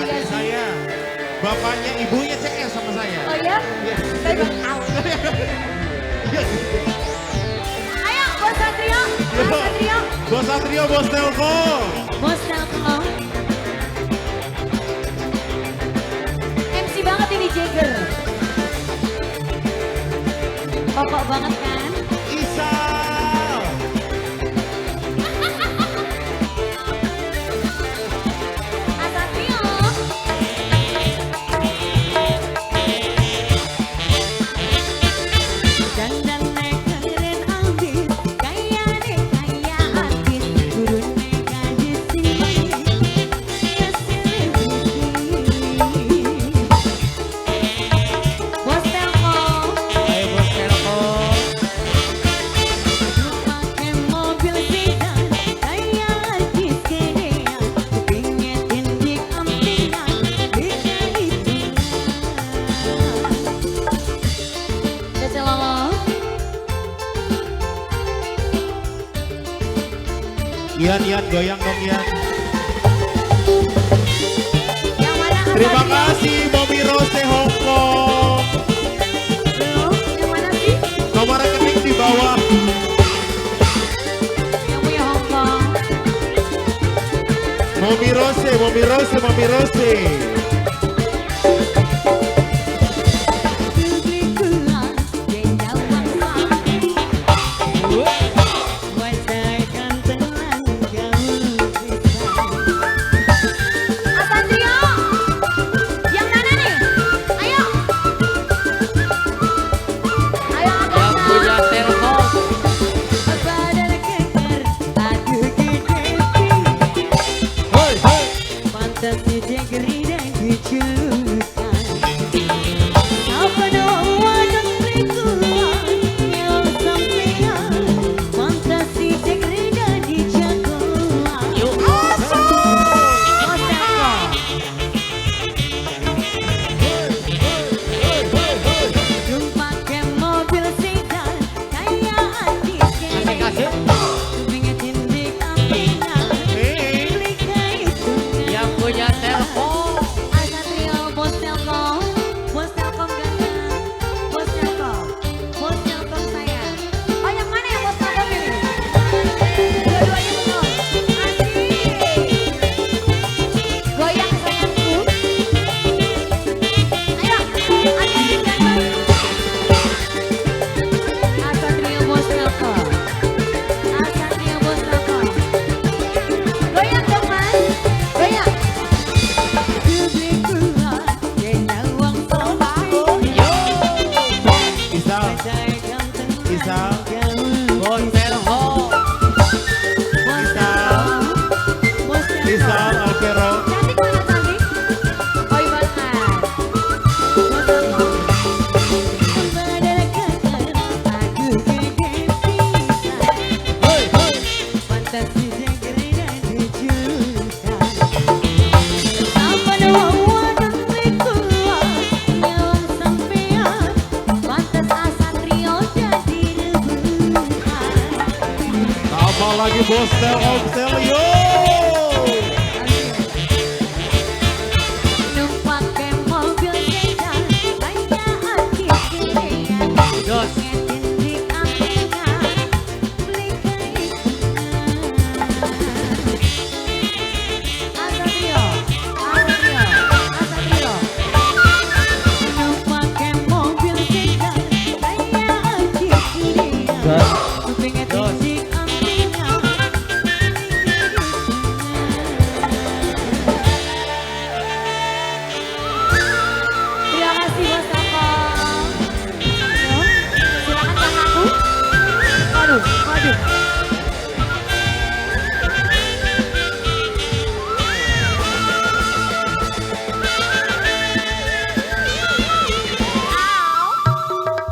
Adik saya, bapaknya ibunya CS sama saya. Oh ya? Iya. Saya baru tahu. Ayo, Bos Satrio. Bos Satrio. Bos Satrio, Bos Telko. Bos Telko. MC banget ini Jagger. Pokok banget kan? Isal. Satrio. Dandan naik keren ambis, kaya nih kaya habis, turun mega di sini, ya selebriti. Bos Telko. Ayo Bos Telko. Pakai mobil sedan, kaya artis kedean, kupingnya tindik ampian, beda hitungan. Cece Lolo. Ian, goyang dong Ian. Yang mana Terima Satrio? kasih Bobby Rose Hongkong. Belum? Yang mana sih? Nomor rekening di bawah. Yang punya Hongkong. Bobby Rose. Publikulah beda waksa, wajahkan tenang jauh bisa. Satrio, yang mana nih? Ayo. Ayo Yang punya telepon. Badan keker, aduh kedepi. Hoi, hoi. Pantas dijegeri dan dicelukan. Apa doa dan perikuan yang sampean, pantas dijegeri dan dijagoan. Yuk. Bos Telko. Pakai mobil sedan, kaya artis Kasih. kupingnya tindik ampian, beli kehitungan. Yang punya telepon. Satrio, Bos Telko, Bos Telkom ganteng, Bos Telko, Bos Telkom sayang. Oh yang mana yang Bos Telkom ini? Dua-duanya betul. Asik. Goyang sayangku. Ayo, hati-hati ganteng. Satrio, Bos Telko. Satrio, Bos Telko. Goyang dong mas, goyang. Publikulah beda waksa, Isal, wajahkan tenang Isal. jauh. Bos telepon. Bos Telko. Bos Telko. Isal Alvero. Cantik mana cantik? Oi banget. Bos Telko. Badan keker, aduh gede pisan. Hoi, hoi. Pantas dijegeri dan dijulukan. Apa doa dan perikuan yang sampean, pantas Satrio jadi rebutan. Tambah lagi Bos Telko. Numpak ke mobil sedan, kaya artis kedean, Dos. tindik ampian, beli kehitungan. Satrio. Numpak ke mobil sedan, kaya artis kedean.